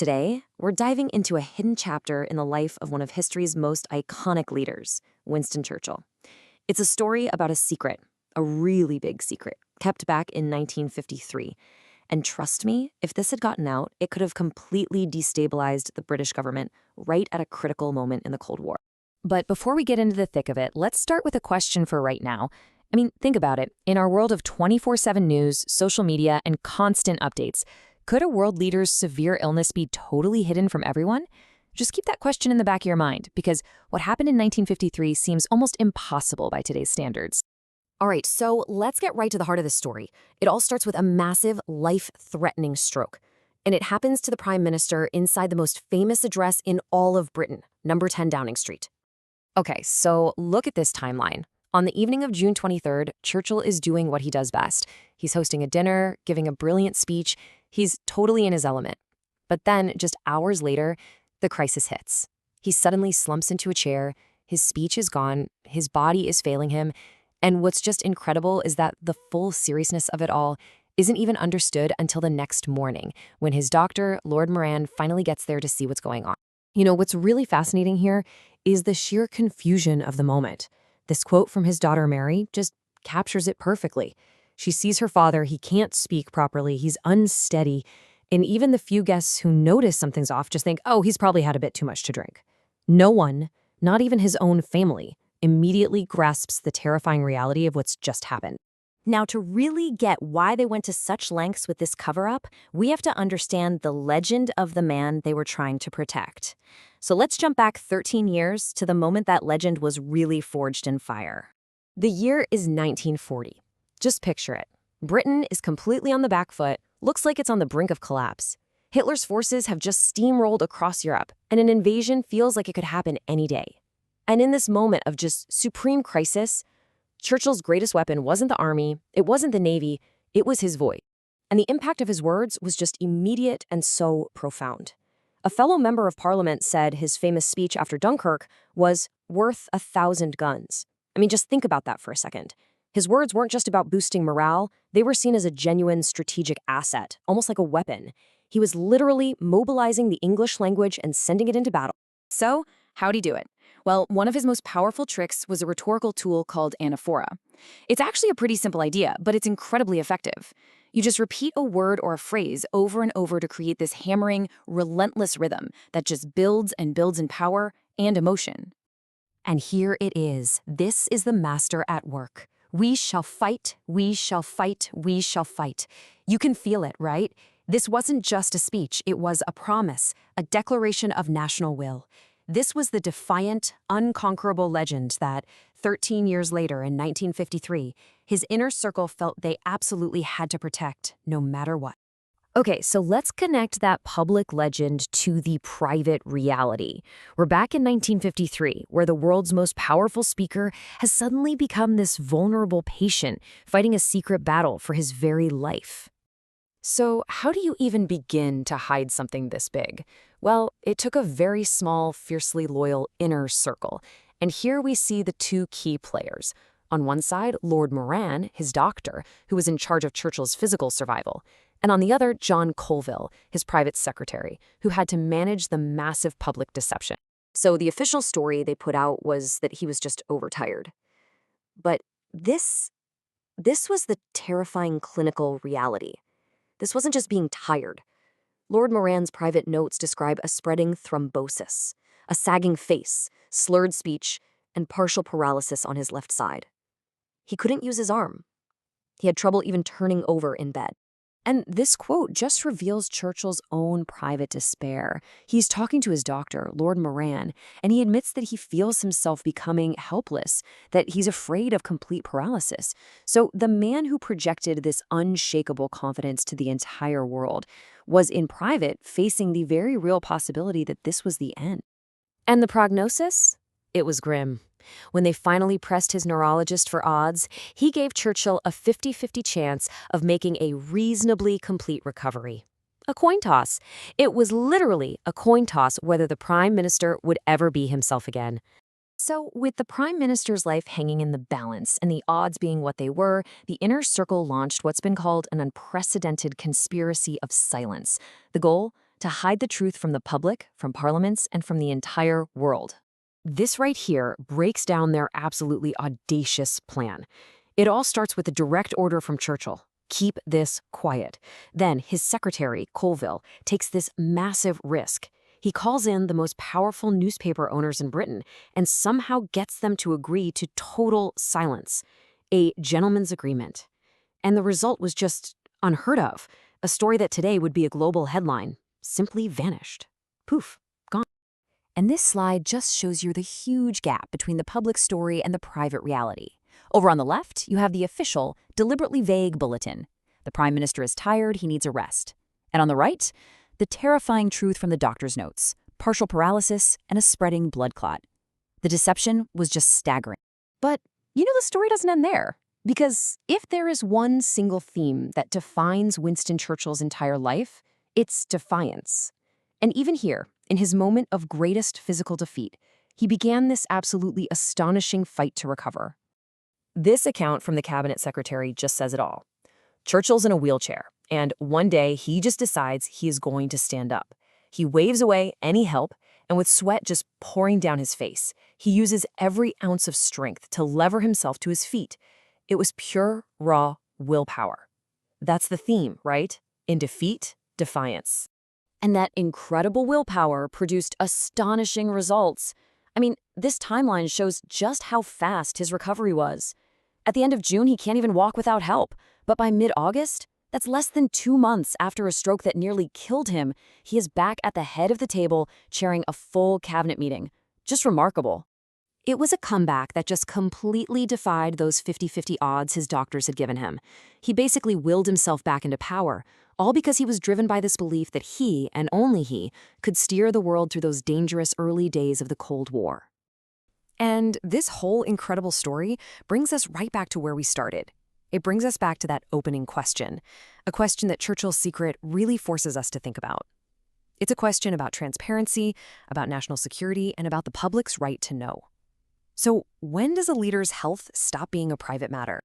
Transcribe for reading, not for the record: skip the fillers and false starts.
Today, we're diving into a hidden chapter in the life of one of history's most iconic leaders, Winston Churchill. It's a story about a secret, a really big secret, kept back in 1953. And trust me, if this had gotten out, it could have completely destabilized the British government right at a critical moment in the Cold War. But before we get into the thick of it, let's start with a question for right now. I mean, think about it. In our world of 24/7 news, social media, and constant updates, could a world leader's severe illness be totally hidden from everyone? Just keep that question in the back of your mind, because what happened in 1953 seems almost impossible by today's standards. All right, so let's get right to the heart of the story. It all starts with a massive, life-threatening stroke. And it happens to the Prime Minister inside the most famous address in all of Britain, number 10 Downing Street. Okay, so look at this timeline. On the evening of June 23rd, Churchill is doing what he does best. He's hosting a dinner, giving a brilliant speech. He's totally in his element. But then, just hours later, the crisis hits. He suddenly slumps into a chair, his speech is gone, his body is failing him, and what's just incredible is that the full seriousness of it all isn't even understood until the next morning, when his doctor, Lord Moran, finally gets there to see what's going on. You know, what's really fascinating here is the sheer confusion of the moment. This quote from his daughter Mary just captures it perfectly. She sees her father, he can't speak properly, he's unsteady, and even the few guests who notice something's off just think, oh, he's probably had a bit too much to drink. No one, not even his own family, immediately grasps the terrifying reality of what's just happened. Now, to really get why they went to such lengths with this cover-up, we have to understand the legend of the man they were trying to protect. So let's jump back 13 years to the moment that legend was really forged in fire. The year is 1940. Just picture it. Britain is completely on the back foot, looks like it's on the brink of collapse. Hitler's forces have just steamrolled across Europe, and an invasion feels like it could happen any day. And in this moment of just supreme crisis, Churchill's greatest weapon wasn't the army, it wasn't the navy, it was his voice. And the impact of his words was just immediate and so profound. A fellow member of parliament said his famous speech after Dunkirk was worth 1,000 guns. I mean, just think about that for a second. His words weren't just about boosting morale, they were seen as a genuine strategic asset, almost like a weapon. He was literally mobilizing the English language and sending it into battle. So, how'd he do it? Well, one of his most powerful tricks was a rhetorical tool called anaphora. It's actually a pretty simple idea, but it's incredibly effective. You just repeat a word or a phrase over and over to create this hammering, relentless rhythm that just builds and builds in power and emotion. And here it is. This is the master at work. We shall fight, we shall fight, we shall fight. You can feel it, right? This wasn't just a speech, it was a promise, a declaration of national will. This was the defiant, unconquerable legend that, 13 years later in 1953, his inner circle felt they absolutely had to protect, no matter what. Okay, so let's connect that public legend to the private reality. We're back in 1953, where the world's most powerful speaker has suddenly become this vulnerable patient fighting a secret battle for his very life. So how do you even begin to hide something this big? Well, it took a very small, fiercely loyal inner circle. And here we see the two key players. On one side, Lord Moran, his doctor, who was in charge of Churchill's physical survival. And on the other, John Colville, his private secretary, who had to manage the massive public deception. So the official story they put out was that he was just overtired. But this was the terrifying clinical reality. This wasn't just being tired. Lord Moran's private notes describe a spreading thrombosis, a sagging face, slurred speech, and partial paralysis on his left side. He couldn't use his arm. He had trouble even turning over in bed. And this quote just reveals Churchill's own private despair. He's talking to his doctor, Lord Moran, and he admits that he feels himself becoming helpless, that he's afraid of complete paralysis. So the man who projected this unshakable confidence to the entire world was in private facing the very real possibility that this was the end. And the prognosis? It was grim. When they finally pressed his neurologist for odds, he gave Churchill a 50-50 chance of making a reasonably complete recovery. A coin toss. It was literally a coin toss whether the Prime Minister would ever be himself again. So, with the Prime Minister's life hanging in the balance and the odds being what they were, the Inner Circle launched what's been called an unprecedented conspiracy of silence. The goal? to hide the truth from the public, from parliaments, and from the entire world. This right here breaks down their absolutely audacious plan. It all starts with a direct order from Churchill. Keep this quiet. Then his secretary, Colville, takes this massive risk. He calls in the most powerful newspaper owners in Britain and somehow gets them to agree to total silence, a gentleman's agreement. And the result was just unheard of. A story that today would be a global headline simply vanished. Poof, gone. And this slide just shows you the huge gap between the public story and the private reality. Over on the left, you have the official, deliberately vague bulletin. The Prime Minister is tired, he needs a rest. And on the right, the terrifying truth from the doctor's notes, partial paralysis and a spreading blood clot. The deception was just staggering. But, the story doesn't end there. Because if there is one single theme that defines Winston Churchill's entire life, it's defiance. And even here, in his moment of greatest physical defeat, he began this absolutely astonishing fight to recover. This account from the cabinet secretary just says it all. Churchill's in a wheelchair, and one day he just decides he is going to stand up. He waves away any help, and with sweat just pouring down his face, he uses every ounce of strength to lever himself to his feet. It was pure, raw willpower. That's the theme, right? In defeat, defiance. And that incredible willpower produced astonishing results. This timeline shows just how fast his recovery was. At the end of June, he can't even walk without help. But by mid-August, that's less than 2 months after a stroke that nearly killed him, he is back at the head of the table, chairing a full cabinet meeting. Just remarkable. It was a comeback that just completely defied those 50-50 odds his doctors had given him. He basically willed himself back into power, all because he was driven by this belief that he, and only he, could steer the world through those dangerous early days of the Cold War. And this whole incredible story brings us right back to where we started. It brings us back to that opening question, a question that Churchill's secret really forces us to think about. It's a question about transparency, about national security, and about the public's right to know. So when does a leader's health stop being a private matter?